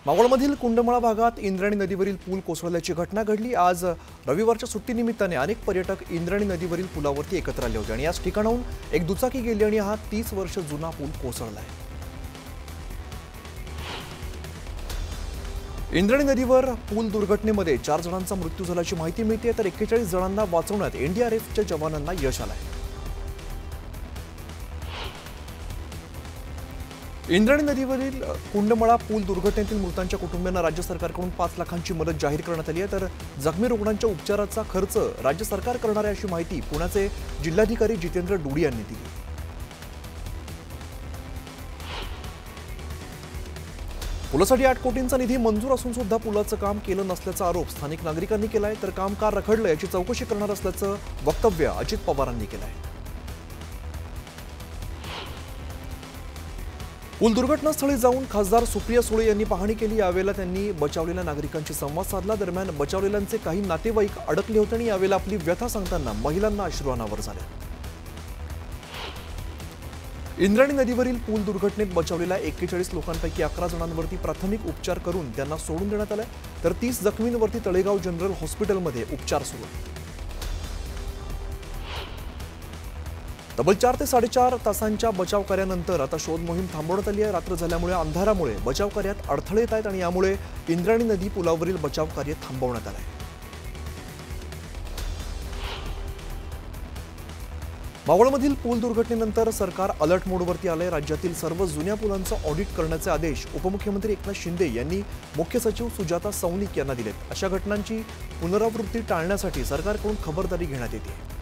मावळमधील कुंडमळा भागात इंद्रायणी नदीवरील पूल कोसळल्याची घटना घडली। आज रविवारच्या सुट्टीनिमित्ताने अनेक पर्यटक इंद्रायणी नदीवरील पुलावरती एकत्र आले होते आणि याच ठिकाणाहून एक दुचाकी गेली आणि हा 30 वर्ष जुना पूल कोसळला आहे। इंद्रायणी नदीवर पूल दुर्घटनेमध्ये 4 जणांचा मृत्यू झाल्याची माहिती मिळते, तर 41 जणांना वाचवण्यात एनडीआरएफच्या जवानांना यश आलं आहे। इंद्रायणी नदीवरील कुंडमळा पूल दुर्घटनेतील मृतांच्या कुटुंबियांना राज्य सरकारकडून 5 लाखांची मदत जाहीर करण्यात आली आहे, तर जखमी रुग्णांच्या उपचाराचा खर्च राज्य सरकार करणार आहे अशी माहिती पुण्याचे जिल्हाधिकारी जितेंद्र डोडी यांनी दिली। पुलासाठी 8 कोटींचा निधी मंजूर असून सुद्धा पुलाचं काम केलं नसल्याचा आरोप स्थानिक नागरिकांनी केलाय, तर काम का रखडलं याची चौकशी करणार असल्याचं वक्तव्य अजित पवारांनी केलं आहे। पूल दुर्घटनास्थळी जाऊन खासदार सुप्रिया सुळे यांनी पाहणी केली। यावेळेला त्यांनी बचावलेल्या नागरिकांशी संवाद साधला। दरम्यान बचावलेल्यांचे काही नातेवाईक अडकले होते आणि यावेळेला आपली व्यथा सांगताना महिलांना अश्रू अनावर झाले। इंद्रायणी नदीवरील पूल दुर्घटनेत बचावलेल्या 41 लोकांपैकी 11 जणांवरती प्राथमिक उपचार करून त्यांना सोडून देण्यात आले, तर 30 जखमींवरती तळेगाव जनरल हॉस्पिटलमध्ये उपचार सुरू आहेत। तब्बल 4 ते 4.5 तासांच्या बचाव कार्यानंतर आता शोध मोहीम थांबवण्यात आली आहे। रात्र झाल्यामुळे अंधारामुळे बचाव कार्यात अडथळे येत आहेत आणि यामुळे इंद्रायणी नदी पुलावरील बचाव कार्य थांबवण्यात आले आहे। मावळमधील पूल दुर्घटनेनंतर सरकार अलर्ट मोडवरती आले। राज्यातील सर्व जुन्या पुलांचं ऑडिट करण्याचे आदेश उपमुख्यमंत्री एकनाथ शिंदे यांनी मुख्य सचिव सुजाता सौनिक यांना दिलेत। अशा घटनांची पुनरावृत्ती टाळण्यासाठी सरकारकडून खबरदारी घेण्यात येते।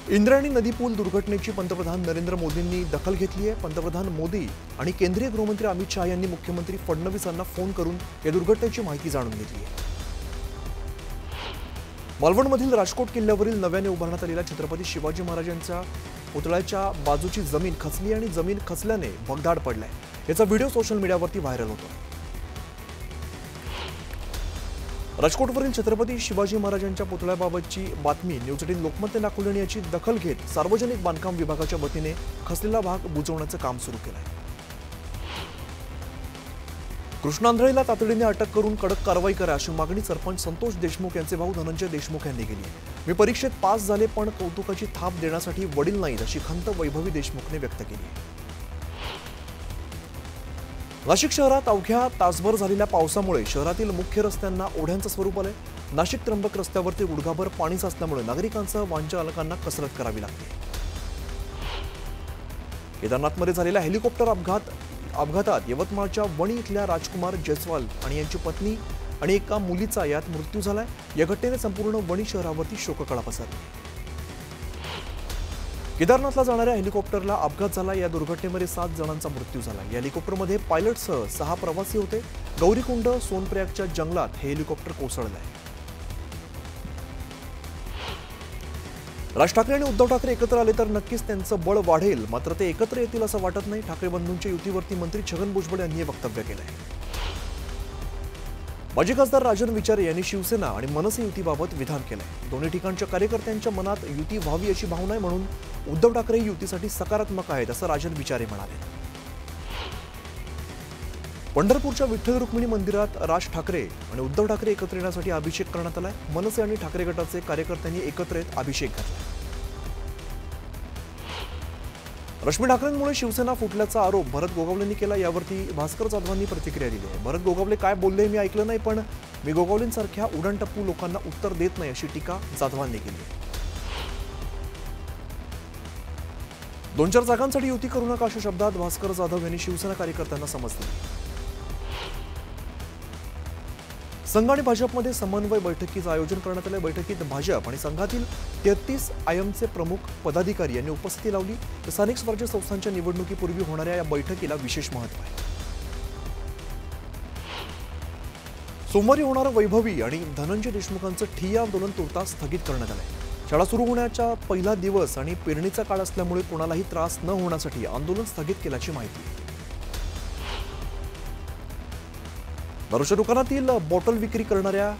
इंद्रायणी नदी पूल दुर्घटनेची पंतप्रधान नरेंद्र मोदींनी दखल घेतली आहे। पंतप्रधान मोदी आणि केंद्रीय गृहमंत्री अमित शाह यांनी मुख्यमंत्री फडणवीस यांना फोन करून या दुर्घटनेची माहिती जाणून घेतली आहे। मालवणमधील राजकोट किल्ल्यावरील नव्याने उभारण्यात आलेल्या छत्रपती शिवाजी महाराजांच्या पुतळ्याच्या बाजूची जमीन खचली आणि जमीन खचल्याने भगदाड पडलाय। याचा व्हिडिओ सोशल मीडियावरती व्हायरल होतो। राजकोटवरील छत्रपती शिवाजी महाराजांच्या पुतळ्याबाबतची बातमी न्यूज 18 लोकमतने दाखवली आणि याची दखल घेत सार्वजनिक बांधकाम विभागाच्या वतीने खचलेला भाग बुजवण्याचं काम सुरू केलं आहे। कृष्णा आंधळेला तातडीने अटक करून कडक कारवाई करा अशी मागणी सरपंच संतोष देशमुख यांचे भाऊ धनंजय देशमुख यांनी केली आहे। मी परीक्षेत पास झाले पण कौतुकाची थाप देण्यासाठी वडील नाहीत अशी खंत वैभवी देशमुखने व्यक्त केली आहे। नाशिक शहरात अवघ्या तासभर झालेल्या पावसामुळे शहरातील मुख्य रस्त्यांना ओढ्यांचं स्वरूप आलंय। नाशिक त्र्यंबक रस्त्यावरती गुडघाभर पाणी साचल्यामुळे नागरिकांसह वाहन चालकांना कसरत करावी लागते। केदारनाथमध्ये झालेल्या हेलिकॉप्टर अपघातात यवतमाळच्या वणी इथल्या राजकुमार जयस्वाल आणि यांची पत्नी आणि एका मुलीचा यात मृत्यू झालाय। या घटनेने संपूर्ण वणी शहरावरती शोककळा पसरली। केदारनाथला जाणाऱ्या हेलिकॉप्टरला अपघात झाला। या दुर्घटनेमध्ये 7 जणांचा मृत्यू झाला। या हेलिकॉप्टरमध्ये पायलटसह 6 प्रवासी होते। गौरीकुंड सोनप्रयागच्या जंगलात हे हेलिकॉप्टर कोसळलं आहे। राज ठाकरे आणि उद्धव ठाकरे एकत्र आले तर नक्कीच त्यांचं बळ वाढेल, मात्र ते एकत्र येतील असं वाटत नाही। ठाकरे बंधूंच्या युतीवरती मंत्री छगन भुजबळ यांनी हे वक्तव्य केलंय। माजी खासदार राजन विचारे यांनी शिवसेना आणि मनसे युतीबाबत विधान केलंय। दोन्ही ठिकाणच्या कार्यकर्त्यांच्या मनात युती व्हावी अशी भावना आहे, म्हणून उद्धव ठाकरे युतीसाठी सकारात्मक आहेत असं राजन विचारे म्हणाले। पंढरपूरच्या विठ्ठल रुक्मिणी मंदिरात राज ठाकरे आणि उद्धव ठाकरे एकत्र येण्यासाठी अभिषेक करण्यात आलाय। मनसे आणि ठाकरे गटाचे कार्यकर्त्यांनी एकत्र येत अभिषेक घातला। रश्मी ठाकरेंमुळे शिवसेना फुटल्याचा आरोप भरत गोगावलेंनी केला। यावरती भास्कर जाधवांनी प्रतिक्रिया दिली आहे। भरत गोगावले काय बोलले मी ऐकलं नाही, पण मी गोगावलेंसारख्या उडणटप्पू लोकांना उत्तर देत नाही अशी टीका जाधवांनी केली आहे। 2-4 जागांसाठी युती करू नका अशा शब्दात भास्कर जाधव यांनी शिवसेना कार्यकर्त्यांना समज दिली। संघ आणि भाजपमध्ये समन्वय बैठकीचं आयोजन करण्यात आलं। बैठकीत भाजप आणि संघातील 33 आयएमचे प्रमुख पदाधिकारी यांनी उपस्थिती लावली। स्थानिक स्वराज्य संस्थांच्या निवडणुकीपूर्वी होणाऱ्या या बैठकीला विशेष महत्त्व आहे। सोमवारी होणारं वैभवी आणि धनंजय देशमुखांचं ठिय्या आंदोलन तुर्तास स्थगित करण्यात आलंय। शाळा सुरू होण्याचा पहिला दिवस आणि पेरणीचा काळ असल्यामुळे कोणालाही त्रास न होण्यासाठी आंदोलन स्थगित केल्याची माहिती आहे। दारूच्या दुकानातील बॉटल विक्री करणाऱ्या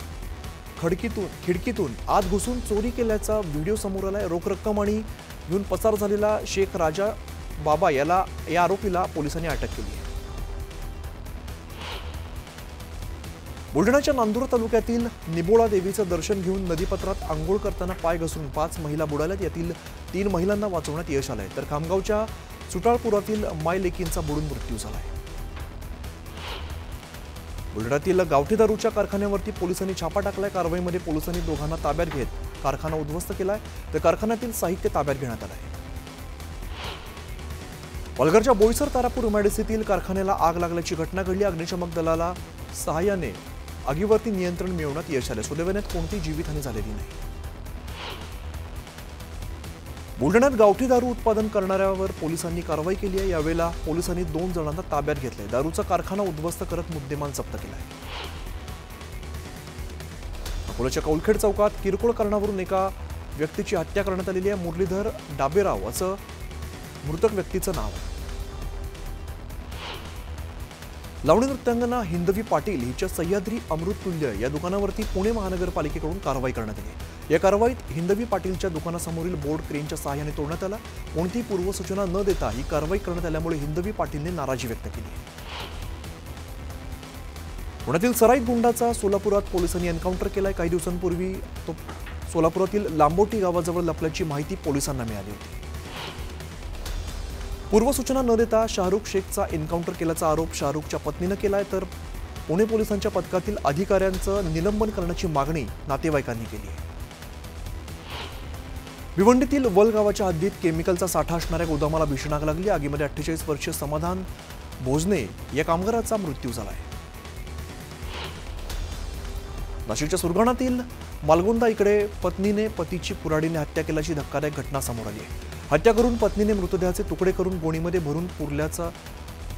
खिडकीतून आत घुसून चोरी केल्याचा व्हिडिओ समोर आलाय। रोख रक्कम आणि घेऊन पसार झालेला शेख राजा बाबा या आरोपीला पोलिसांनी अटक केली आहे। बुलढाण्याच्या नांदूर तालुक्यातील निबोळा देवीचं दर्शन घेऊन नदीपात्रात आंघोळ करताना पाय घसरून 5 महिला बुडाल्यात. यातील 3 महिलांना वाचवण्यात यश आलंय, तर खामगावच्या सुटाळपुरातील माय लेकींचा बुडून मृत्यू झालाय. बुलढाण्यातील गावठी दारूच्या कारखान्यावरती पोलिसांनी छापा टाकलाय. कारवाईमध्ये पोलिसांनी दोघांना ताब्यात घेत कारखाना उद्ध्वस्त केलाय, तर कारखान्यातील साहित्य ताब्यात घेण्यात आलंय. पालघरच्या बोईसर तारापूर एमआयडीसीतील कारखान्याला आग लागल्याची घटना घडली. अग्निशमक दलाला सहाय्याने आगीवरती नियंत्रण मिळवण्यात यश आले. सुदैवाने कोणतीही जीवितहानी झालेली नाही. बुलढाण्यात गावठी दारू उत्पादन करणाऱ्यावर पोलिसांनी कारवाई केली आहे. यावेळेला पोलिसांनी 2 जणांना ताब्यात घेतले. दारूचा कारखाना उद्ध्वस्त करत मुद्देमाल जप्त केलाय. अकोल्याच्या कौलखेड चौकात किरकोळ कारणावरून एका व्यक्तीची हत्या करण्यात आलेली आहे. मुरलीधर डाबेराव असं मृतक व्यक्तीचं नाव आहे. लावणी नृत्यांगना हिंदवी पाटील हिच्या सह्याद्री अमृततुल्य या दुकानावरती पुणे महानगरपालिकेकडून कारवाई करण्यात आली. या कारवाईत हिंदवी पाटीलच्या दुकानासमोरील बोर्ड क्रेनच्या सहाय्याने तोडण्यात आला. कोणतीही पूर्वसूचना न देता ही कारवाई करण्यात आल्यामुळे हिंदवी पाटीलने नाराजी व्यक्त केली. पुण्यातील सराईत गुंडाचा सोलापुरात पोलिसांनी एन्काउंटर केलाय. काही दिवसांपूर्वी तो सोलापुरातील लांबोटी गावाजवळ लपल्याची माहिती पोलिसांना मिळाली होती. पूर्वसूचना न देता शाहरुख शेखचा एन्काउंटर केल्याचा आरोप शाहरुखच्या पत्नीने केलाय, तर पुणे पोलिसांच्या पथकातील अधिकाऱ्यांचं निलंबन करण्याची मागणी नातेवाईकांनी केली आहे. भिवंडीतील वल गावाच्या हद्दीत केमिकलचा साठा असणाऱ्या गोदामाला भीषण आग लागली. आगीमध्ये 48 वर्षीय समाधान भोजने या कामगाराचा मृत्यू झालाय. नाशिकच्या सुरगाणातील मालगोंदा इकडे पत्नीने पतीची कुऱ्हाडीने हत्या केल्याची धक्कादायक घटना समोर आली आहे. हत्या करून पत्नीने मृतदेहाचे तुकडे करून गोणीमध्ये भरून पुरल्याचं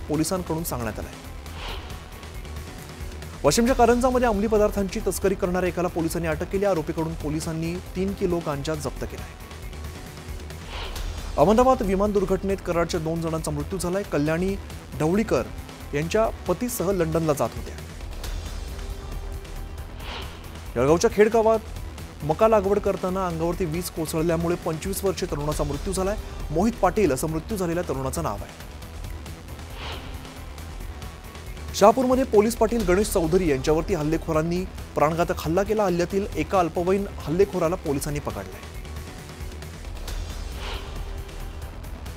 पोलिसांकडून सांगण्यात आलंय. वाशिमच्या कारंजामध्ये अंमली पदार्थांची तस्करी करणाऱ्या एकाला पोलिसांनी अटक केली. आरोपीकडून पोलिसांनी 3 किलो गांजा जप्त केलाय. अहमदाबाद विमान दुर्घटनेत कराडच्या 2 जणांचा मृत्यू झालाय. कल्याणी ढवळीकर यांच्या पतीसह लंडनला जात होत्या. जळगावच्या खेड गावात मका लागवड करताना अंगावरती वीज कोसळल्यामुळे 25 वर्षीय तरुणाचा मृत्यू झालाय. मोहित पाटील असं मृत्यू झालेल्या तरुणाचं नाव आहे. शहापूरमध्ये पोलीस पाटील गणेश चौधरी यांच्यावरती हल्लेखोरांनी प्राणघातक हल्ला केला. हल्ल्यातील एका अल्पवयीन हल्लेखोराला पोलिसांनी पकडलंय.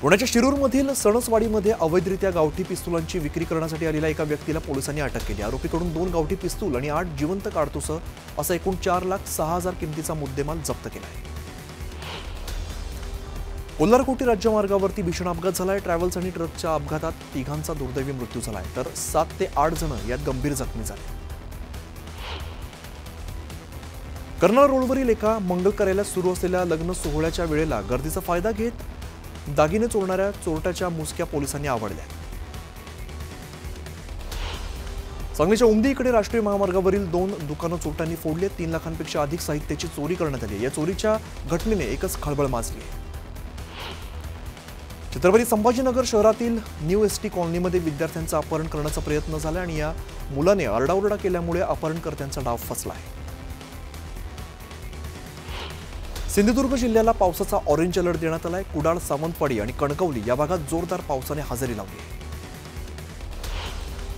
पुण्याच्या शिरूरमधील सणसवाडीमध्ये अवैधरित्या गावठी पिस्तुलांची विक्री करण्यासाठी आलेल्या एका व्यक्तीला पोलिसांनी अटक केली. आरोपीकडून 2 गावठी पिस्तूल आणि 8 जिवंत काडतुसं असा एकूण 4,06,000 किमतीचा मुद्देमाल जप्त केलाय. कोल्हारकोटी राज्यमार्गावरती भीषण अपघात झालाय. ट्रॅव्हल्स आणि ट्रकच्या अपघातात 3घांचा दुर्दैवी मृत्यू झालाय, तर 7 ते 8 जण यात गंभीर जखमी झाले. कर्नाळ रोडवरील एका मंगल कार्यालयात सुरू असलेल्या लग्न सोहळ्याच्या वेळेला गर्दीचा फायदा घेत दागिने चोरणाऱ्या चोरट्याच्या मुसक्या पोलिसांनी आवडल्या. सांगलीच्या उमदी इकडे राष्ट्रीय महामार्गावरील 2 दुकानं चोरट्यांनी फोडली. 3 लाखांपेक्षा अधिक साहित्याची चोरी करण्यात आली. या चोरीच्या घटनेने एकच खळबळ माजली. छत्रपती संभाजीनगर शहरातील न्यू एसटी कॉलनीमध्ये विद्यार्थ्यांचं अपहरण करण्याचा प्रयत्न झाला आणि या मुलाने आरडाओरडा केल्यामुळे अपहरणकर्त्यांचा डाव फसलाय. सिंधुदुर्ग जिल्ह्याला पावसाचा ऑरेंज अलर्ट देण्यात आलाय. कुडाळ, सावंतवाडी आणि कणकवली या भागात जोरदार पावसाने हजेरी लावली आहे.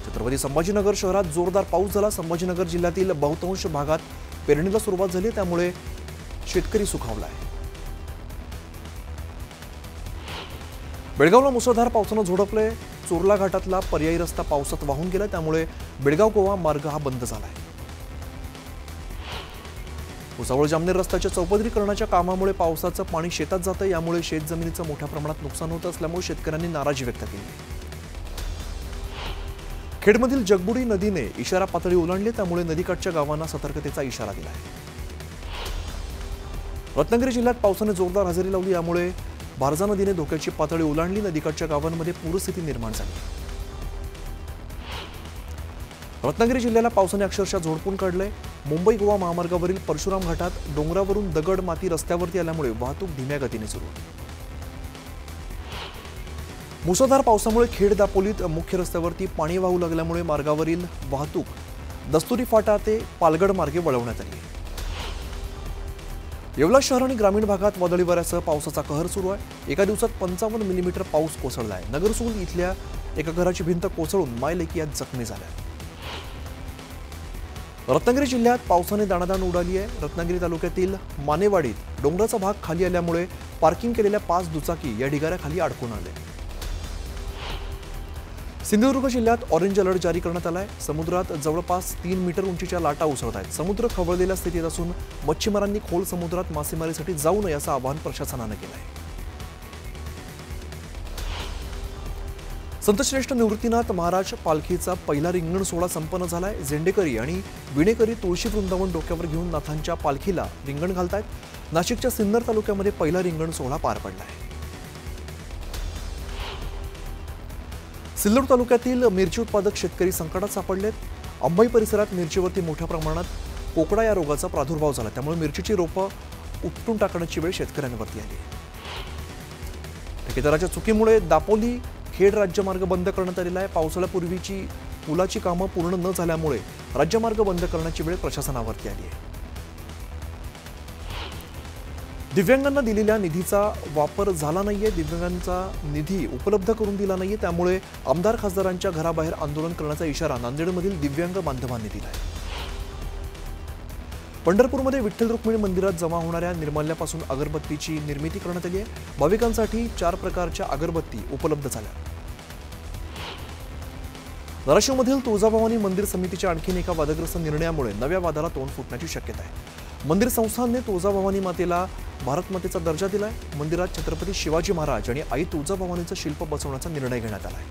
छत्रपती संभाजीनगर शहरात जोरदार पाऊस झाला. संभाजीनगर जिल्ह्यातील बहुतांश भागात पेरणीला सुरुवात झाली, त्यामुळे शेतकरी सुखावला आहे. बेळगावला मुसळधार पावसानं झोडपलंय. चोरला घाटातला पर्यायी रस्ता पावसात वाहून गेला, त्यामुळे बेळगाव गोवा मार्ग हा बंद झालाय. भुसावळ जामनेर रस्त्याच्या चौपदरीकरणाच्या कामामुळे पावसाचं पाणी शेतात जातं. यामुळे शेतजमिनीचं मोठ्या प्रमाणात नुकसान होत असल्यामुळे शेतकऱ्यांनी नाराजी व्यक्त केली. खेडमधील जगबुडी नदीने इशारा पातळी ओलांडली, त्यामुळे नदीकाठच्या गावांना सतर्कतेचा इशारा दिलाय. रत्नागिरी जिल्ह्यात पावसाने जोरदार हजेरी लावली. यामुळे भारजा नदीने धोक्याची पातळी ओलांडली. नदीकाठच्या गावांमध्ये पूरस्थिती निर्माण झाली. रत्नागिरी जिल्ह्याला पावसाने अक्षरशः झोडपून काढलंय. मुंबई गोवा महामार्गावरील परशुराम घाटात डोंगरावरून दगड माती रस्त्यावरती आल्यामुळे वाहतूक धीम्या गतीने सुरू आहे. मुसळधार पावसामुळे खेड दापोलीत मुख्य रस्त्यावरती पाणी वाहू लागल्यामुळे मार्गावरील वाहतूक दस्तुरी फाटा ते पालगड मार्गे वळवण्यात आली आहे. येवला शहर आणि ग्रामीण भागात वादळी वाऱ्यासह पावसाचा कहर सुरू आहे. एका दिवसात 55 मिलीमीटर पाऊस कोसळला आहे. नगरसूल इथल्या एका घराची भिंत कोसळून मायलेकी यात जखमी झाल्या. रत्नागिरी जिल्ह्यात पावसाने दाणादाण उडाली आहे। रत्नागिरी तालुक्यातील मानेवाडीत डोंगराचा भाग खाली आल्यामुळे पार्किंग केलेल्या 5 दुचाकी या ढिगाऱ्याखाली अडकून आले। सिंधुदुर्ग जिल्ह्यात ऑरेंज अलर्ट जारी करण्यात आलाय। समुद्रात जवळपास 3 मीटर उंचीच्या लाटा उसळत आहेत। समुद्र खवळलेल्या स्थितीत असून मच्छीमारांनी खोल समुद्रात मासेमारीसाठी जाऊ नये असं आवाहन प्रशासनाने केलं आहे। संतश्रेष्ठ निवृत्तीनाथ महाराज पालखीचा पहिला रिंगण सोहळा संपन्न झालाय। झेंडेकरी आणि विणेकरी तुळशी वृंदावन डोक्यावर घेऊन नाथांच्या पालखीला रिंगण घालतायत। नाशिकच्या सिन्नर तालुक्यामध्ये पहिला रिंगण सोहळा पार पडलाय। सिल्लोड तालुक्यातील मिरची उत्पादक शेतकरी संकटात सापडलेत। अंबाई परिसरात मिरचीवरती मोठ्या प्रमाणात कोकडा या रोगाचा प्रादुर्भाव झाला, त्यामुळे मिरचीची रोपं उपटून टाकण्याची वेळ शेतकऱ्यांवरती आली। ठेकेदाराच्या चुकीमुळे दापोली खेड राज्यमार्ग बंद करण्यात आलेला आहे। पावसाळ्यापूर्वीची पुलाची कामं पूर्ण न झाल्यामुळे राज्यमार्ग बंद करण्याची वेळ प्रशासनावरती आली आहे। दिव्यांगांना दिलेल्या निधीचा वापर झाला नाहीये, दिव्यांगांचा निधी उपलब्ध करून दिला नाहीये, त्यामुळे आमदार खासदारांच्या घराबाहेर आंदोलन करण्याचा इशारा नांदेडमधील दिव्यांग बांधवांनी दिला आहे। पंढरपूरमध्ये विठ्ठल रुक्मिणी मंदिरात जमा होणाऱ्या निर्माल्यापासून अगरबत्तीची निर्मिती करण्यात आली आहे। भाविकांसाठी 4 प्रकारच्या अगरबत्ती उपलब्ध झाल्या। धाराशिवमधील तुळजाभवानी मंदिर समितीच्या आणखीन एका वादग्रस्त निर्णयामुळे नव्या वादाला तोंड फुटण्याची शक्यता आहे। मंदिर संस्थानने तुळजाभवानी मातेला भारत मातेचा दर्जा दिलाय। मंदिरात छत्रपती शिवाजी महाराज आणि आई तुळजाभवानीचं शिल्प बसवण्याचा निर्णय घेण्यात आलाय।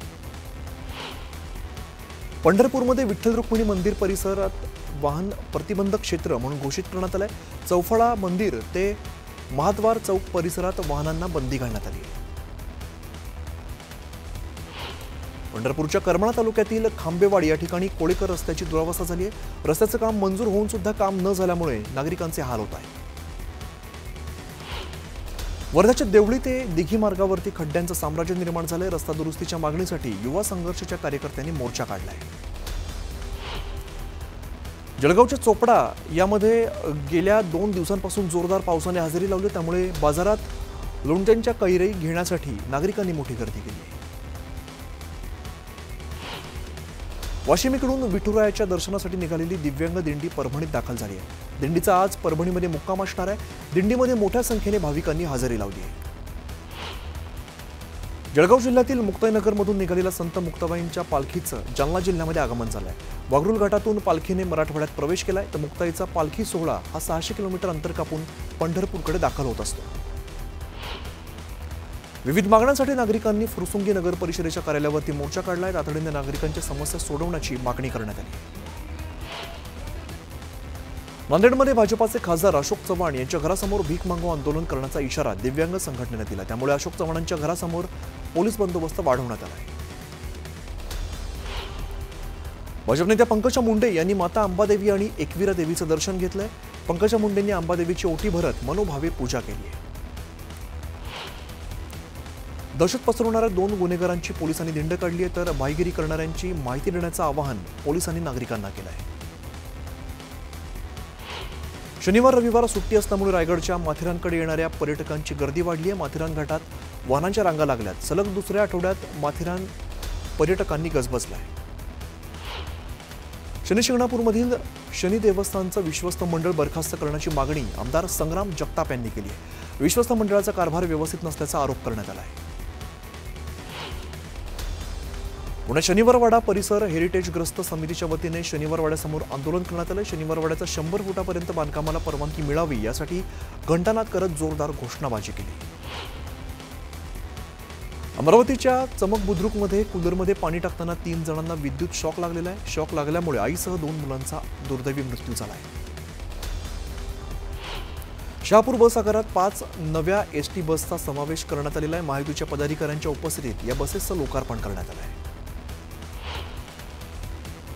पंढरपूरमध्ये विठ्ठल रुक्मिणी मंदिर परिसरात वाहन प्रतिबंधक क्षेत्र म्हणून घोषित करण्यात आलंय। चौफळा मंदिर ते महाद्वार चौक परिसरात वाहनांना बंदी घालण्यात आली आहे। पंढरपूरच्या करमाळा तालुक्यातील खांबेवाडी या ठिकाणी कोळेकर रस्त्याची दुरावस्था झाली आहे। रस्त्याचं काम मंजूर होऊन सुद्धा काम न झाल्यामुळे नागरिकांचे हाल होत आहेत। वर्ध्याच्या देवळी ते दिघी मार्गावरती खड्ड्यांचं साम्राज्य निर्माण झालंय। रस्ता दुरुस्तीच्या मागणीसाठी युवा संघर्षाच्या कार्यकर्त्यांनी मोर्चा काढलाय। जळगावच्या चोपडा यामध्ये गेल्या 2 दिवसांपासून जोरदार पावसाने हजेरी लावली, त्यामुळे बाजारात लोणच्यांच्या कैरी घेण्यासाठी नागरिकांनी मोठी गर्दी केली। वाशिमकडून विठुरायाच्या दर्शनासाठी निघालेली दिव्यांग दिंडी परभणीत दाखल झाली आहे। दिंडीचा आज परभणीमध्ये मुक्काम असणार आहे। दिंडीमध्ये मोठ्या संख्येने भाविकांनी हजेरी लावली आहे। जळगाव जिल्ह्यातील मुक्ताईनगरमधून निघालेल्या संत मुक्ताबाईंच्या पालखीचं जालना जिल्ह्यामध्ये आगमन झालंय। वाघरूल घाटातून पालखीने मराठवाड्यात प्रवेश केलाय, तर मुक्ताईचा पालखी सोहळा हा 600 किलोमीटर अंतर कापून पंढरपूरकडे दाखल होत असतो। विविध मागण्यांसाठी नागरिकांनी फुरसुंगी नगर परिषदेच्या कार्यालयावरती मोर्चा काढलाय। तातडीने नागरिकांच्या समस्या सोडवण्याची मागणी करण्यात आली। नांदेडमध्ये भाजपाचे खासदार अशोक चव्हाण यांच्या घरासमोर भीक मागू आंदोलन करण्याचा इशारा दिव्यांग संघटनेने दिला, त्यामुळे अशोक चव्हाणांच्या घरासमोर पोलीस बंदोबस्त वाढवण्यात आला आहे। भाजप नेत्या पंकजा मुंडे यांनी माता अंबादेवी आणि एकविरा देवीचं दर्शन घेतलंय। पंकजा मुंडेंनी अंबादेवीची ओटी भरत मनोभावे पूजा केली आहे। दहशत पसरवणाऱ्या 2 गुन्हेगारांची पोलिसांनी दिंड काढली आहे, तर भाईगिरी करणाऱ्यांची माहिती देण्याचं आवाहन पोलिसांनी नागरिकांना केलं आहे। शनिवार रविवार सुट्टी असल्यामुळे रायगडच्या माथेरानकडे येणाऱ्या पर्यटकांची गर्दी वाढली आहे। माथेरान घाटात वाहनांच्या रांगा लागल्यात। सलग दुसऱ्या आठवड्यात माथेरान पर्यटकांनी गजबजलाय। शनी शिंगणापूरमधील शनी देवस्थानचं विश्वस्त मंडळ बरखास्त करण्याची मागणी आमदार संग्राम जगताप यांनी केली आहे। विश्वस्त मंडळाचा कारभार व्यवस्थित नसल्याचा आरोप करण्यात आला आहे। पुणे शनिवारवाडा परिसर हेरिटेजग्रस्त समितीच्या वतीने शनिवारवाड्यासमोर आंदोलन करण्यात आलं। शनिवारवाड्याचा 100 फुटापर्यंत बांधकामाला परवानगी मिळावी यासाठी घंटानाद करत जोरदार घोषणाबाजी केली। अमरावतीच्या चमक बुद्रुकमध्ये कूलरमध्ये पाणी टाकताना 3 जणांना विद्युत शॉक लागलेला आहे। शॉक लागल्यामुळे आईसह 2 मुलांचा दुर्दैवी मृत्यू झाला आहे। शहापूर बस आगारात 5 नव्या एसटी बसचा समावेश करण्यात आलेला आहे। महायुतीच्या पदाधिकाऱ्यांच्या उपस्थितीत या बसेसचं लोकार्पण करण्यात आलं आहे।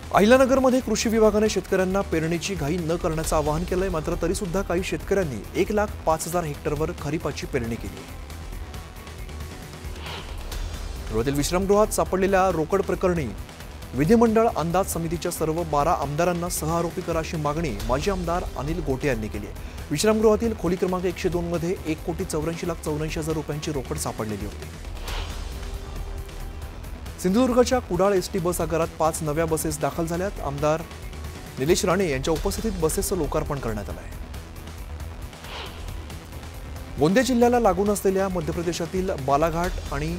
अहिल्यानगरमध्ये कृषी विभागाने शेतकऱ्यांना पेरणीची घाई न करण्याचं आवाहन केलंय, मात्र तरी सुद्धा काही शेतकऱ्यांनी 1,05,000 हेक्टरवर खरीपाची पेरणी केली आहे। धुळ्यातील विश्रामगृहात सापडलेल्या रोकड प्रकरणी विधिमंडळ अंदाज समितीच्या सर्व 12 आमदारांना सहआरोपी करा अशी मागणी माजी आमदार अनिल गोटे यांनी केली आहे। विश्रामगृहातील खोली क्रमांक 102 मध्ये 1,84,84,00,000 रुपयांची रोकड सापडलेली होती। सिंधुदुर्गच्या कुडाळ एसटी बस आगारात 5 नव्या बसेस दाखल झाल्यात। आमदार निलेश राणे यांच्या उपस्थितीत बसेसचं लोकार्पण करण्यात आलं आहे। गोंदिया जिल्ह्याला लागून असलेल्या मध्य प्रदेशातील बालाघाट आणि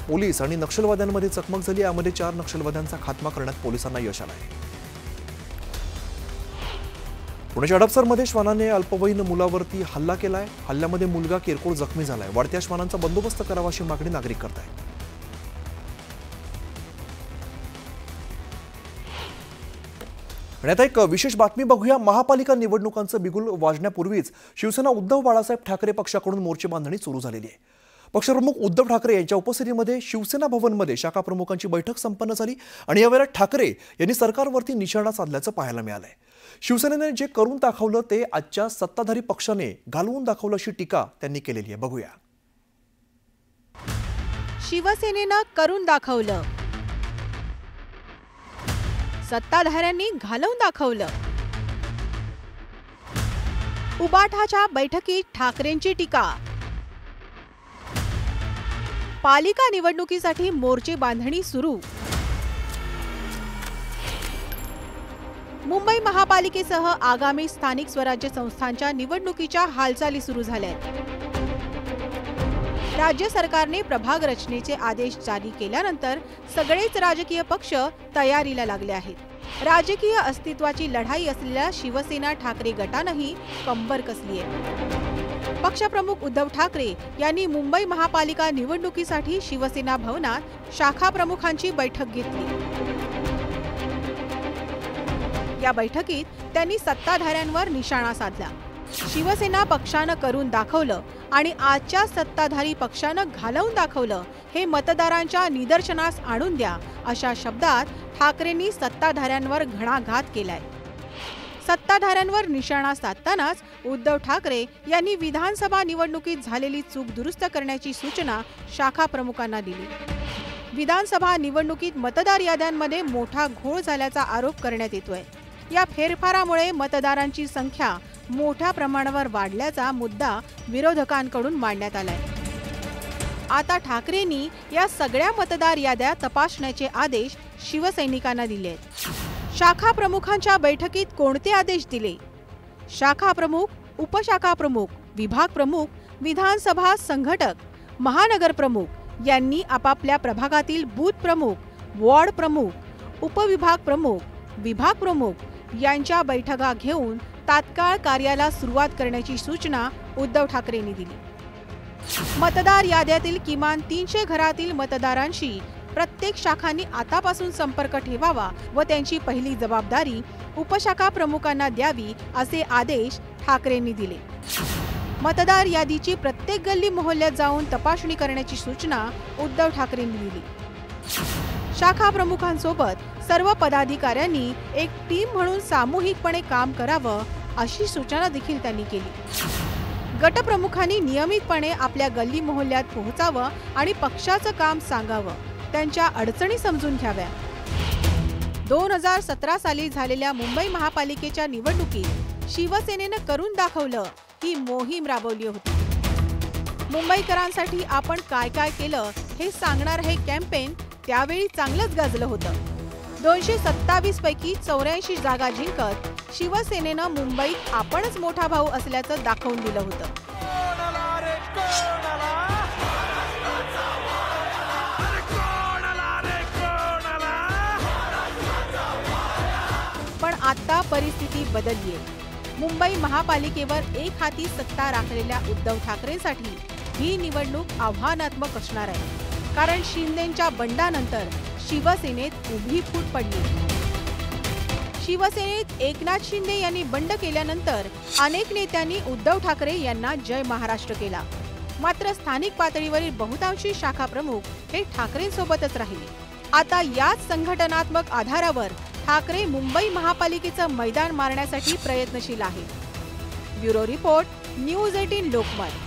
पोलीस आणि नक्षलवाद्यांमध्ये चकमक झाली। यामध्ये 4 नक्षलवाद्यांचा खात्मा करण्यात पोलिसांना यश आलं आहे। पुण्याच्या हडपसरमध्ये श्वानाने अल्पवयीन मुलावरती हल्ला केलाय। हल्ल्यामध्ये मुलगा किरकोळ जखमी झालाय। वाढत्या श्वानांचा बंदोबस्त करावा अशी मागणी नागरिक करतायत। आणि आता एक विशेष बातमी बघूया। महापालिका निवडणुकांचं बिगुल वाजण्यापूर्वीच शिवसेना उद्धव बाळासाहेब ठाकरे पक्षाकडून मोर्चे बांधणी सुरू झालेली आहे। पक्षप्रमुख उद्धव ठाकरे यांच्या उपस्थितीमध्ये शिवसेना भवनमध्ये शाखा प्रमुखांची बैठक संपन्न झाली आणि यावेळेला ठाकरे यांनी सरकारवरती निशाणा साधल्याचं पाहायला मिळालंय। शिवसेनेने जे करून दाखवलं ते आजच्या सत्ताधारी पक्षाने घालवून दाखवलं अशी टीका त्यांनी केलेली आहे। बघूया। शिवसेनेनं करून दाखवलं, सत्ताधाऱ्यांनी घालवून दाखवलं। उबाठाच्या बैठकीत ठाकरेंची टीका। पालिका निवडणुकीसाठी मोर्चे बांधणी सुरू। मुंबई महापालिकेसह आगामी स्थानिक स्वराज्य संस्थांच्या निवडणुकीच्या हालचाली सुरू झाल्यात। राज्य सरकारने प्रभाग रचनेचे आदेश जारी केल्यानंतर सगळेच राजकीय पक्ष तयारीला लागले आहेत। राजकीय अस्तित्वाची लढाई असलेल्या शिवसेना ठाकरे गटानंही कंबर कसली आहे। पक्षप्रमुख उद्धव ठाकरे यांनी मुंबई महापालिका निवडणुकीसाठी शिवसेना भवनात शाखा प्रमुखांची बैठक घेतली। या बैठकीत त्यांनी सत्ताधाऱ्यांवर निशाणा साधला। शिवसेना पक्षानं करून दाखवलं आणि आजच्या सत्ताधारी पक्षानं घालवून दाखवलं, हे मतदारांच्या निदर्शनास आणून द्या अशा शब्दात ठाकरेंनी सत्ताधाऱ्यांवर घणाघात केलाय। सत्ताधाऱ्यांवर निशाणा साधतानाच उद्धव ठाकरे यांनी विधानसभा निवडणुकीत झालेली चूक दुरुस्त करण्याची सूचना शाखा प्रमुखांना दिली। विधानसभा निवडणुकीत मतदार याद्यांमध्ये मोठा घोळ झाल्याचा आरोप करण्यात येतोय। या फेरफारामुळे मतदारांची संख्या मोठ्या प्रमाणावर वाढल्याचा मुद्दा विरोधकांकडून मांडण्यात आलाय। आता ठाकरेंनी या सगळ्या मतदार याद्या तपासण्याचे आदेश शिवसैनिकांना दिले। शाखा प्रमुखांच्या बैठकीत कोणते आदेश दिले? शाखा प्रमुख, उपशाखा प्रमुख, विभाग प्रमुख, विधानसभा संघटक, महानगर प्रमुख यांनी आपापल्या प्रभागातील बूथ प्रमुख, वॉर्ड प्रमुख, उपविभाग प्रमुख, विभाग प्रमुख यांच्या बैठका घेऊन तात्काळ कार्याला सुरुवात करण्याची सूचना उद्धव ठाकरेंनी दिली। मतदार याद्यातील किमान 300 घरातील मतदारांशी प्रत्येक शाखांनी आतापासून संपर्क ठेवावा व त्यांची पहिली जबाबदारी उपशाखा प्रमुखांना द्यावी असे आदेश ठाकरेंनी दिले। मतदार यादीची प्रत्येक गल्ली मोहल्ल्यात जाऊन तपासणी करण्याची सूचना उद्धव ठाकरेंनी दिली। शाखा प्रमुखांसोबत सर्व पदाधिकाऱ्यांनी एक टीम म्हणून सामूहिकपणे काम करावं अशी सूचना देखील त्यांनी केली। गटप्रमुखांनी नियमितपणे आपल्या गल्ली मोहल्ल्यात पोहोचावं आणि पक्षाचं काम सांगावं, त्यांच्या अडचणी समजून घ्याव्या। 2017 साली झालेल्या मुंबई महापालिकेच्या निवडणुकीत शिवसेनेनं करून दाखवलं ही मोहीम राबवली होती। मुंबईकरांसाठी आपण काय काय केलं हे सांगणार हे कॅम्पेन त्यावेळी चांगलंच गाजलं होतं। 227 पैकी 84 जागा जिंकत शिवसेनेनं मुंबईत आपणच मोठा भाऊ असल्याचं दाखवून दिलं होतं। पण आता परिस्थिती बदलली आहे। मुंबई महापालिकेवर एक हाती सत्ता राखलेल्या उद्धव ठाकरेंसाठी ही निवडणूक आव्हानात्मक असणार आहे, कारण शिंदेंच्या बंडानंतर शिवसेनेत उभी फूट पडली। शिवसेनेत एकनाथ शिंदे यांनी बंड केल्यानंतर अनेक नेत्यांनी उद्धव ठाकरे यांना जय महाराष्ट्र केला। मात्र स्थानिक पातळीवरील बहुतांशी शाखा प्रमुख हे ठाकरेंसोबतच राहिले। आता याच संघटनात्मक आधारावर ठाकरे मुंबई महापालिकेचं मैदान मारण्यासाठी प्रयत्नशील आहेत। Bureau report, news 18 Lokmat.